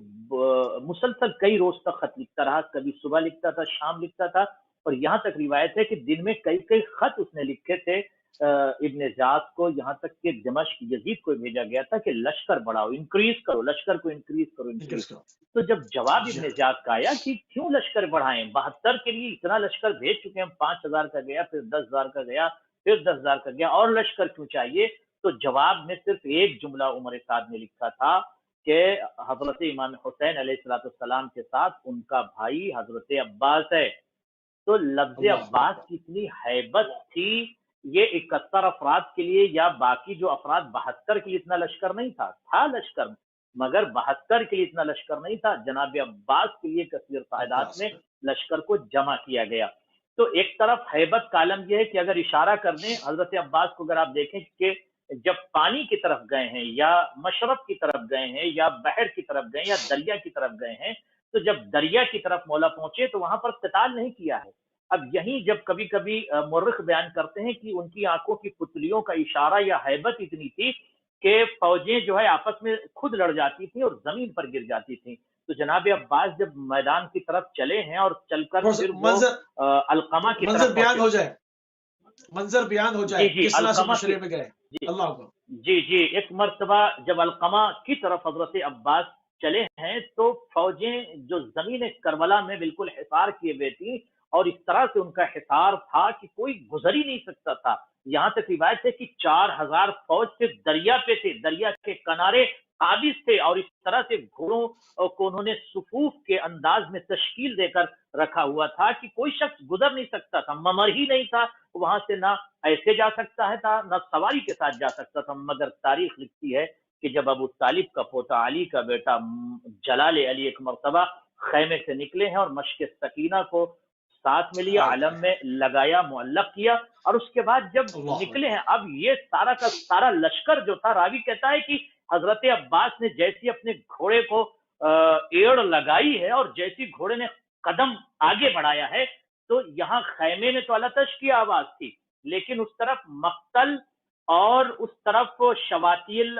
مسلسل کئی روز تک خط لکھتا رہا، کبھی صبح لکھتا تھا، شام لکھتا تھا، اور یہاں تک روایت ہے کہ دن میں کئی کئی خط اس نے لکھے تھے ابن زیاد کو، یہاں تک کہ دمشق یزید کو بھیجا گیا تھا کہ لشکر بڑھاؤ، انکریز کرو، لشکر کو انکریز کرو. تو جب جواب ابن زیاد کا آیا کہ کیوں لشکر بڑھائیں، 72 کے لیے اتنا لشکر بھیج چکے ہیں، 5000 کا گیا، پھر 10,000 کا گیا، پھر 10,000 کا گیا، اور لشکر کیوں چاہیے؟ تو جواب میں صرف ایک جملہ عمر سعد نے لکھا تھا کہ حضرت امام حسین علیہ السلام کے ساتھ ان کا بھائی حضرت عباس ہے. تو لفظ عباس کی اتنی ہیبت تھی، یہ 71 افراد کے لیے یا باقی جو افراد 72 کے لیے اتنا لشکر نہیں تھا لشکر، مگر 72 کے لیے اتنا لشکر نہیں تھا. جناب عباس کے لیے کثیر تعداد میں لشکر کو جمع کیا گیا. تو ایک طرف ہیبت کا عالم یہ ہے کہ اگر اشارہ کر دیں حضرت عباس کو، اگر آپ دیکھیں کہ جب پانی کی طرف گئے ہیں یا مشرق کی طرف گئے ہیں یا بحر کی طرف گئے یا دریا کی طرف گئے ہیں، تو جب دریا کی طرف مولا پہنچے تو وہاں پر قتال نہیں کیا ہے. اب یہیں جب کبھی کبھی مورخ بیان کرتے ہیں کہ ان کی آنکھوں کی پتلیوں کا اشارہ یا ہیبت اتنی تھی کہ فوجیں جو ہے آپس میں خود لڑ جاتی تھیں اور زمین پر گر جاتی تھیں. تو جناب عباس جب میدان کی طرف چلے ہیں اور چل کر پھر وہ القمہ کی طرف بیان ہو جائے، منظر بیان ہو جائے جی کس طرح سے القمہ مشرے میں گئے. اللہ اکبر. جی ایک مرتبہ جب القمہ کی طرف حضرت عباس چلے ہیں تو فوجیں جو زمین کربلا میں بالکل حصار کیے ہوئے تھی، اور اس طرح سے ان کا حصار تھا کہ کوئی گزر ہی نہیں سکتا تھا. یہاں تک روایت ہے کہ 4000 فوج صرف دریا پہ تھے، دریا کے کنارے قابض تھے، اور اس طرح سے گھوڑوں کو انہوں نے صفوف کے انداز میں تشکیل دے کر رکھا ہوا تھا کہ کوئی شخص گزر نہیں سکتا تھا. ممر ہی نہیں تھا وہاں سے، نہ ایسے جا سکتا ہے تھا نہ سواری کے ساتھ جا سکتا تھا. مگر تاریخ لکھتی ہے کہ جب ابو طالب کا پوتا علی کا بیٹا جلال علی ایک مرتبہ خیمے سے نکلے ہیں اور مشق سکینہ کو ساتھ میں لیا، علم میں لگایا، معلق کیا، اور اس کے بعد جب نکلے ہیں، اب یہ سارا کا سارا لشکر جو تھا، راوی کہتا ہے کہ حضرت عباس نے جیسی اپنے گھوڑے کو ایڑ لگائی ہے اور جیسی گھوڑے نے قدم آگے بڑھایا ہے، تو یہاں خیمے میں تو التش کی آواز تھی، لیکن اس طرف مقتل اور اس طرف شواتیل،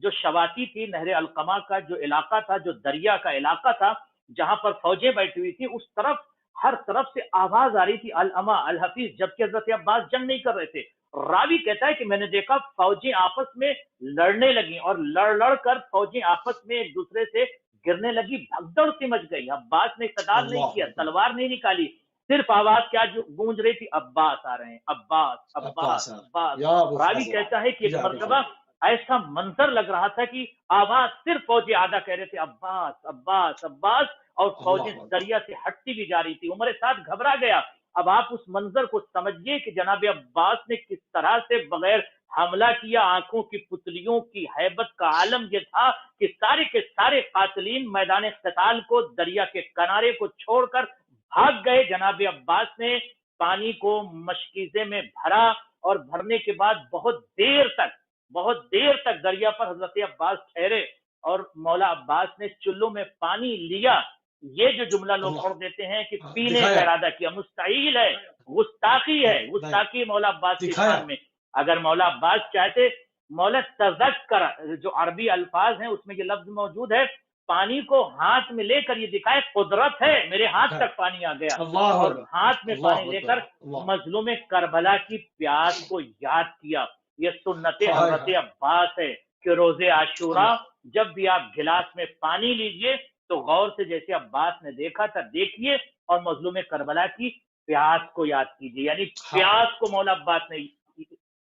جو شواتی تھی نہر القمہ کا جو علاقہ تھا، جو دریا کا علاقہ تھا جہاں پر فوجیں بیٹھی ہوئی تھی، اس طرف ہر طرف سے آواز آ رہی تھی الامہ الحفیظ، جبکہ حضرت عباس جنگ نہیں کر رہے تھے. راوی کہتا ہے کہ میں نے دیکھا فوجیں آپس میں لڑنے لگیں اور لڑ کر فوجیں آپس میں ایک دوسرے سے گرنے لگی، بھگدڑ سی مچ گئی. عباس نے قتال نہیں کیا، تلوار نہیں نکالی، صرف آواز کیا گونج رہی تھی، عباس آ رہے ہیں، عباس عباس عباس. راوی کہتا ہے کہ ایک مرتبہ ایسا منظر لگ رہا تھا کہ آواز صرف فوجی آدھا کہہ رہے تھے عباس عباس عباس، اور فوجیں دریا سے ہٹتی بھی جا رہی تھی. عمر سعد گھبرا گیا. اب آپ اس منظر کو سمجھیے کہ جناب عباس نے کس طرح سے بغیر حملہ کیا. آنکھوں کی پتلیوں کی ہیبت کا عالم یہ تھا کہ سارے کے سارے قاتلین میدان قتال کو، دریا کے کنارے کو چھوڑ کر بھاگ گئے. جناب عباس نے پانی کو مشکیزے میں بھرا، اور بھرنے کے بعد بہت دیر تک دریا پر حضرت عباس ٹھہرے، اور مولا عباس نے چلوں میں پانی لیا یہ جو جملہ لوگ اللہ پڑھ دیتے ہیں کہ پینے دکھایا کا ارادہ کیا، مستحیل ہے، گستاخی ہے، نہیں گستاخی مولا عباس کی دکھایا شان میں. اگر مولا عباس چاہتے، مولا تذکر جو عربی الفاظ ہیں اس میں یہ لفظ موجود ہے، پانی کو ہاتھ میں لے کر یہ دکھائے قدرت ہے، میرے ہاتھ دکھایا تک پانی آ گیا، اللہ اور اکبر ہاتھ میں اللہ پانی لے اکبر کر اللہ مظلوم کربلا کی پیاس کو یاد کیا. یہ سنت ہائے حضرت ہائے عباس ہے کہ روز عاشورہ اللہ جب بھی آپ گلاس میں پانی لیجئے تو غور سے جیسے عباس نے دیکھا تھا دیکھیے، اور مظلوم کربلا کی پیاس کو یاد کیجیے. یعنی ہاں پیاس کو مولا عباس نے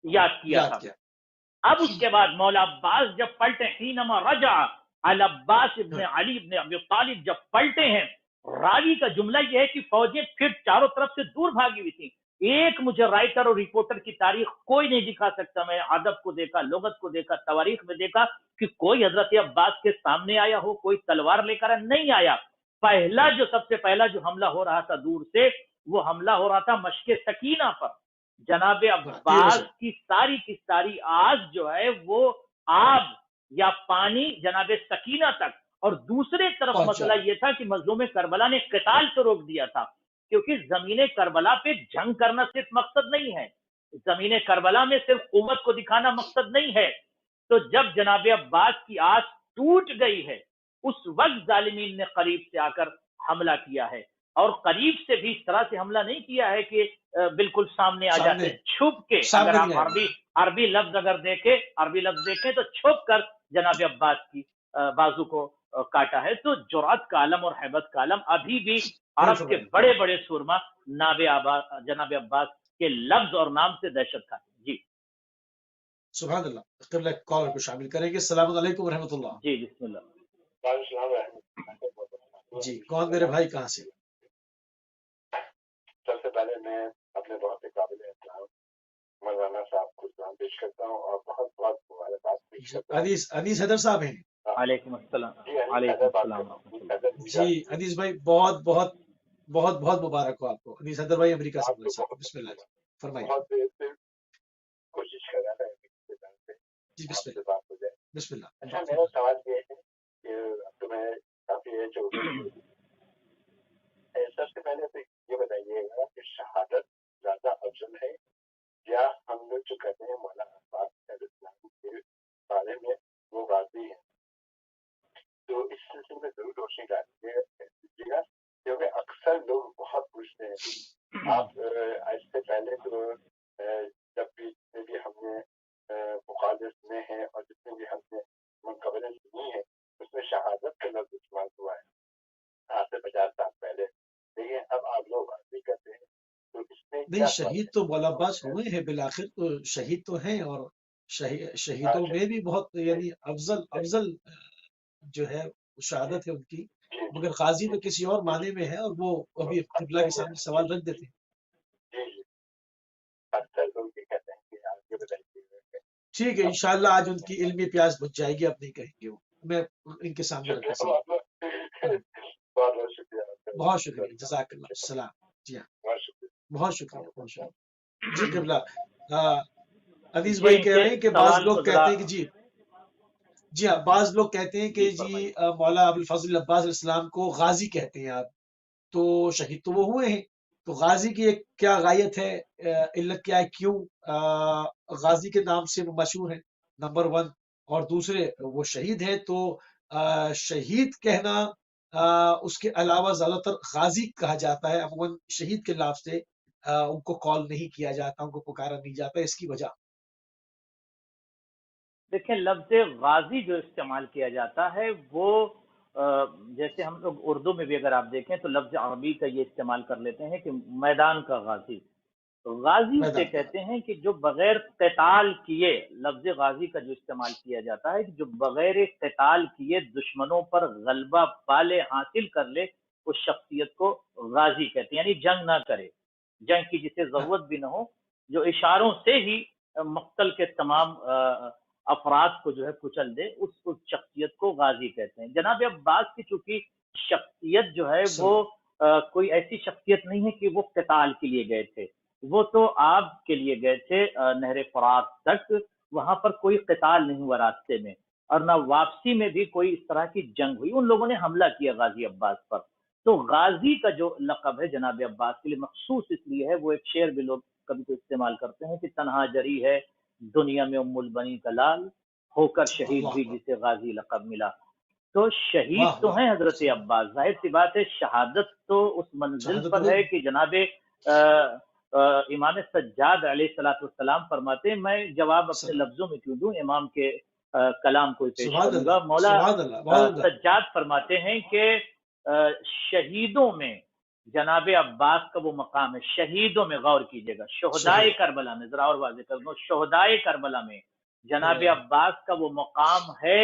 یاد کیا یاد تھا. کیا اب اس کے بعد مولا عباس جب پلٹے، حینما رجع العباس ابن علی ابن ابی طالب جب پلٹے ہیں، راوی کا جملہ یہ ہے کہ فوجیں پھر چاروں طرف سے دور بھاگی ہوئی تھیں. ایک مجھے رائٹر اور رپورٹر کی تاریخ کوئی نہیں دکھا سکتا. میں ادب کو دیکھا، لغت کو دیکھا، تواریخ میں دیکھا کہ کوئی حضرت عباس کے سامنے آیا ہو، کوئی تلوار لے کر نہیں آیا. پہلا جو سب سے پہلا جو حملہ ہو رہا تھا دور سے، وہ حملہ ہو رہا تھا مشق سکینہ پر. جناب تیر عباس سے کی ساری آگ جو ہے وہ آب یا پانی جناب سکینہ تک، اور دوسرے طرف پہنچا مسئلہ یہ تھا کہ مظلوم کربلا نے قتال سے روک دیا تھا، کیونکہ زمین کربلا پہ جنگ کرنا صرف مقصد نہیں ہے، زمین کربلا میں صرف قوت کو دکھانا مقصد نہیں ہے. تو جب جناب عباس کی آس ٹوٹ گئی ہے، اس وقت ظالمین نے قریب سے آ کر حملہ کیا ہے، اور قریب سے بھی اس طرح سے حملہ نہیں کیا ہے کہ بالکل سامنے آ سامنے جاتے، چھپ کے. اگر سامنے نہیں آپ آئے عربی لفظ اگر دیکھیں تو چھپ کر جناب عباس کی بازو کو کاٹا ہے. تو جرأت کا عالم اور حیبت کا عالم ابھی بھی عرب کے بڑے بڑے سورما جناب عباس کے لفظ اور نام سے دہشت کھاتے. جی سبحان اللہ. قبلہ کالر کو شامل کریں گے. السلام علیکم ورحمۃ اللہ. جی بسم اللہ. جی کون میرے بھائی کہاں سے؟ سب سے پہلے میں اپنے بہت ہی قابل احترام مولانا صاحب کو سلام پیش کرتا ہوں اور بہت بہت مبارکباد پیش کرتا ہوں. انیس حیدر صاحب ہیں. علیکم السلام. علیکم السلام. جی انیس بھائی بہت بہت بہت بہت مبارک ہو آپ کو. انیس حیدر بھائی امریکہ سے بولے صاحب. بسم اللہ جی فرمائیے. بہت دیر سے کوشش کر رہا ہے جی بسم سے اللہ بات ہو جائے. بسم اللہ. اچھا میرا سوال یہ ہے کہ اب تمہیں کافی ایج ہو گئی. سب سے پہلے تو یہ بتائیے گا کہ شہادت زیادہ افضل ہے یا ہم لوگ جو کہتے ہیں مولانا عباس اسلام کے بارے میں وہ غازی ہیں؟ تو اس سلسلے میں ضرور روشنی ڈالیے گا کیونکہ اکثر لوگ بہت پوچھتے ہیں. آپ اس سے پہلے تو جب بھی جتنے بھی ہم نے مخالف سنے ہیں اور جتنے بھی ہم نے منقبلیں سنی ہیں اس میں شہادت کا لفظ استعمال ہوا ہے آج سے 50 سال پہلے. لیکن اب آپ لوگ غازی کرتے ہیں تو اس میں نہیں شہید تو مولا عباس ہوئے ہیں بالآخر تو شہید تو ہیں اور شہیدوں میں بھی بہت یعنی افضل جو ہے شہادت ہے ان کی. مگر غازی تو کسی اور معنی میں ہے اور وہ ابھی قبلہ کے سامنے سوال رکھ دیتے ہیں. جی اکثر لوگ یہ کہتے ہیں کہ آپ یہ بتائیے. ٹھیک ہے انشاءاللہ آج ان کی علمی پیاس بجھ جائے گی. اب نہیں کہیں گے وہ. میں ان کے سامنے رکھا سوال. بہت بہت شکریہ. بہت شکریہ جزاک اللہ. السلام. جی ہاں بہت شکریہ بہت شکریہ. جی قبلہ عزیز بھائی کہہ رہے ہیں کہ بعض لوگ کہتے ہیں کہ جی ہاں بعض لوگ کہتے ہیں کہ جی مولا ابوالفضل عباس السلام کو غازی کہتے ہیں آپ. تو شہید تو وہ ہوئے ہیں تو غازی کی ایک کیا غایت ہے علت کیا ہے کیوں غازی کے نام سے وہ مشہور ہیں نمبر 1. اور دوسرے وہ شہید ہیں تو شہید کہنا اس کے علاوہ زیادہ تر غازی کہا جاتا ہے. عموماً شہید کے لفظ سے ان کو کال نہیں کیا جاتا ان کو پکارا نہیں جاتا. اس کی وجہ دیکھیں لفظ غازی جو استعمال کیا جاتا ہے وہ جیسے ہم لوگ اردو میں بھی اگر آپ دیکھیں تو لفظ عربی کا یہ استعمال کر لیتے ہیں کہ میدان کا غازی. غازی اسے کہتے ہیں کہ جو بغیر قتال کیے، لفظ غازی کا جو استعمال کیا جاتا ہے کہ جو بغیر قتال کیے دشمنوں پر غلبہ پالے حاصل کر لے اس شخصیت کو غازی کہتے ہیں. یعنی جنگ نہ کرے، جنگ کی جسے ضرورت بھی نہ ہو، جو اشاروں سے ہی مقتل کے تمام افراد کو جو ہے کچل دے، اس شخصیت کو غازی کہتے ہیں. جناب عباس کی چونکہ شخصیت جو ہے وہ کوئی ایسی شخصیت نہیں ہے کہ وہ قتال کے لیے گئے تھے. وہ تو آپ کے لیے گئے تھے نہر فرات تک، وہاں پر کوئی قتال نہیں ہوا راستے میں. اور نہ واپسی میں بھی کوئی اس طرح کی جنگ ہوئی. ان لوگوں نے حملہ کیا غازی عباس پر. تو غازی کا جو لقب ہے جناب عباس کے لیے مخصوص اس لیے ہے، وہ ایک شعر بھی لوگ کبھی تو استعمال کرتے ہیں کہ تنہا جری ہے دنیا میں ام البنی کا لال، ہو کر شہید اللہ بھی اکبر، جسے غازی لقب ملا. تو شہید واہ تو واہ، ہیں حضرت سبحان اللہ، عباس، ظاہر سی بات ہے شہادت تو اس منزل شہادت پر ہوئی، ہے کہ جناب امام سجاد علیہ السلام فرماتے ہیں، میں جواب اپنے سلام، لفظوں میں کیوں دوں، امام کے کلام کو پیش سبحان کروں اللہ، گا. مولا سبحان اللہ، بہت عمدہ، سجاد فرماتے ہیں کہ شہیدوں میں جناب عباس کا وہ مقام ہے. شہیدوں میں غور کیجئے گا، شہدائے شہید، کربلا میں، ذرا اور واضح کر دوں، شہدائے کربلا میں جناب کربلا، عباس کا وہ مقام ہے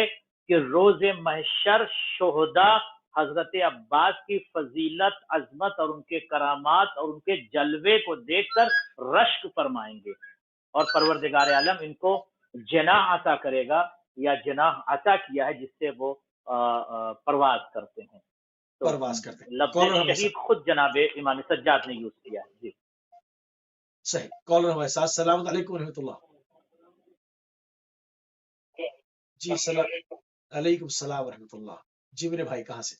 کہ روز محشر شہداء حضرت عباس کی فضیلت، عظمت اور ان کے کرامات اور ان کے جلوے کو دیکھ کر رشک فرمائیں گے، اور پروردگار عالم ان کو جناح عطا کرے گا، یا جناح عطا کیا ہے جس سے وہ پرواز کرتے ہیں. تو پرواز کرتے ہیں. لفظ کالر ہمارے شہید ساتھ، خود جناب امام سجاد نے یوز کیا ہے. جی صحیح، کالر ہمارے ساتھ. السلام علیکم ورحمۃ اللہ. جی السلام علیکم، السلام ورحمۃ اللہ. جی میرے بھائی کہاں سے؟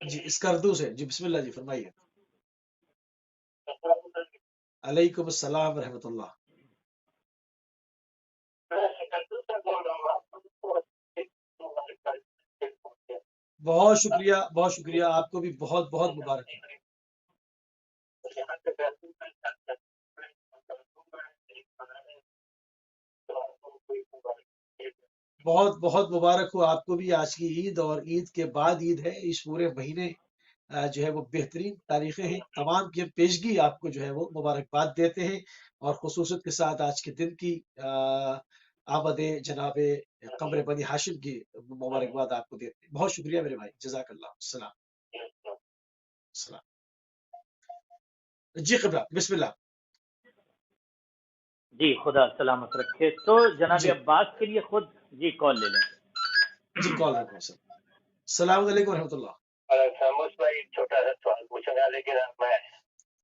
جی اسکردو سے. جی بسم اللہ، جی فرمائیے. علیکم السلام ورحمۃ اللہ. بہت شکریہ، بہت شکریہ، آپ کو بھی بہت بہت مبارک ہو. بہت بہت مبارک ہو آپ کو بھی آج کی عید، اور عید کے بعد عید ہے. اس پورے مہینے جو ہے وہ بہترین تاریخیں ہیں. تمام کی پیشگی آپ کو جو ہے وہ مبارکباد دیتے ہیں، اور خصوصیت کے ساتھ آج کے دن کی آمد جناب قمر بنی ہاشم کی مبارکباد آپ کو دیتے ہیں. بہت شکریہ میرے بھائی، جزاک اللہ. السلام السلام. جی قبلہ، بسم اللہ. جی خدا سلامت رکھے. تو جناب جی عباس کے لیے خود جی کال لے لیں. جی کال رکھو سر. السلام علیکم ورحمۃ اللہ. خاموش بھائی ایک چھوٹا سا سوال پوچھوں گا، لیکن اب میں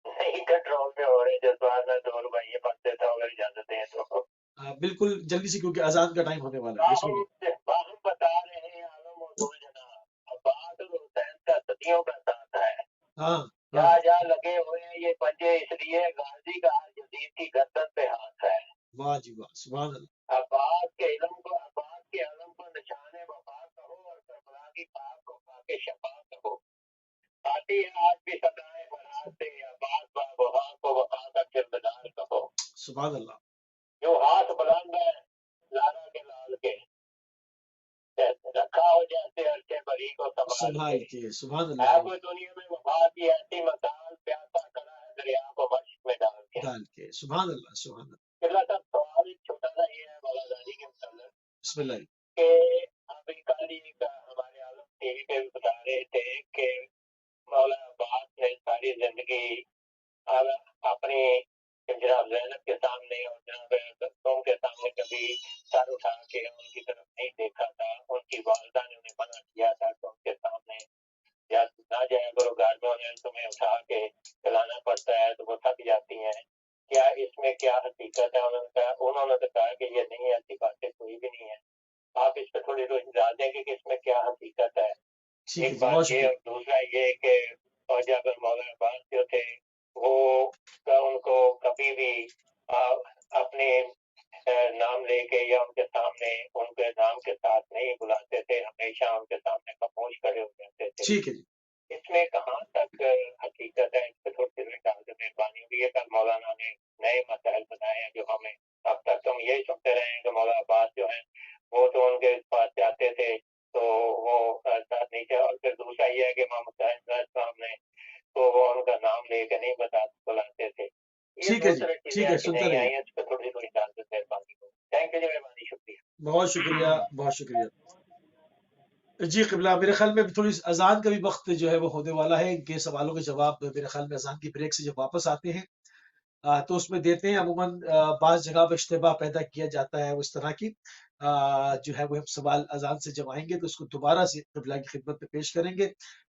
نہیں کنٹرول میں ہو رہے جذبات میں، تو اور بھائی یہ بات دیتا ہوں اگر اجازت دیں تو. بالکل جلدی سے، کیونکہ اذان کا ٹائم ہونے والا ہے. بسم اللہ. ہم بتا رہے ہیں عالم و دول جناب، عباس اور حسین کا صدیوں کا ساتھ ہے. ہاں ہاں، جہاں جہاں لگے ہوئے ہیں یہ پنجے، اس لیے غازی کا ہر جدید کی گردن پہ ہاتھ ہے. واہ جی واہ، سبحان اللہ. عباس کے علم کو نشان وفا کہو، اور کربلا کی پاک کو پاک شفا کہو. آتی ہے آج بھی صدائے برات سے، عباس با وفا کو وفا کا کردار کہو. سبحان اللہ. جو ہاتھ بلند ہے لارا کے لال کے، رکھا ہو جیسے عرشے بری کو سنبھال سنبھال کے. کے، سبحان ہے اللہ. کوئی دنیا میں وفا کی ایسی مثال، پیاسا کرا ہے دریا کو مشق میں ڈال کے. ڈال کے، سبحان اللہ، سبحان اللہ. پہلا سب سوال ایک چھوٹا سا یہ ہے مولا غازی کے متعلق بسم اللہ. کہ ابھی کل ہی کا ہمارے عالم ٹی وی پہ بھی بتا رہے تھے کہ مولا عباس نے ساری زندگی اپنی جناب زینب کے سامنے اور جناب قوم کے سامنے کبھی سر اٹھا کے ان کی طرف نہیں دیکھا تھا. ان کی والدہ نے انہیں منع کیا تھا کہ ان کے سامنے یا نہ جایا کرو، گھر میں انہیں تمہیں اٹھا کے کھلانا پڑتا ہے تو وہ تھک جاتی ہیں. کیا اس میں کیا حقیقت ہے؟ انہوں نے تو کہا کہ یہ نہیں ہے، ایسی باتیں کوئی بھی نہیں ہے. آپ اس پہ تھوڑی روشنی ڈال دیں گے کہ اس میں کیا حقیقت ہے. ٹھیک ہے ایک جی، بہت بات یہ، شکریہ. اور دوسرا یہ کہ خواجہ پر مولانا عباس جو تھے وہ ان کو کبھی بھی اپنے نام لے کے یا ان کے سامنے ان کے نام کے ساتھ نہیں بلاتے تھے، ہمیشہ ان کے سامنے خاموش کھڑے ہو جاتے تھے. ٹھیک ہے جی. اس میں کہاں تک حقیقت ہے؟ اس پہ تھوڑی سی ڈال دیں، مہربانی ہوگی. یہ کل مولانا نے نئے مسائل بتائے ہیں جو ہمیں اب تک تو ہم یہی سنتے رہے ہیں کہ مولانا عباس جو ہیں وہ تو ان کے پاس جاتے تھے تو وہ ساتھ نہیں تھے. اور پھر دوسرا یہ ہے کہ امام حسین صاحب نے تو وہ ان کا نام لے کے نہیں بلاتے تھے. یہ ٹھیک ہے دو جی، طرح ٹھیک چیزیں ہے، ایسی سنتے نہیں رہیے. آئی ہیں. اس پہ تھوڑی سی ڈال دیں، مہربانی ہوگی. تھینک یو جی، مہربانی، شکریہ. بہت شکریہ، بہت شکریہ. جی قبلہ، میرے خیال میں تھوڑی اذان کا بھی وقت جو ہے وہ ہونے والا ہے. ان کے سوالوں کے جواب میرے خیال میں اذان کی بریک سے جب واپس آتے ہیں تو اس میں دیتے ہیں. عموماً بعض جگہ پہ اشتباہ پیدا کیا جاتا ہے، وہ اس طرح کی جو ہے وہ ہم سوال اذان سے جب آئیں گے تو اس کو دوبارہ سے قبلہ کی خدمت میں پیش کریں گے.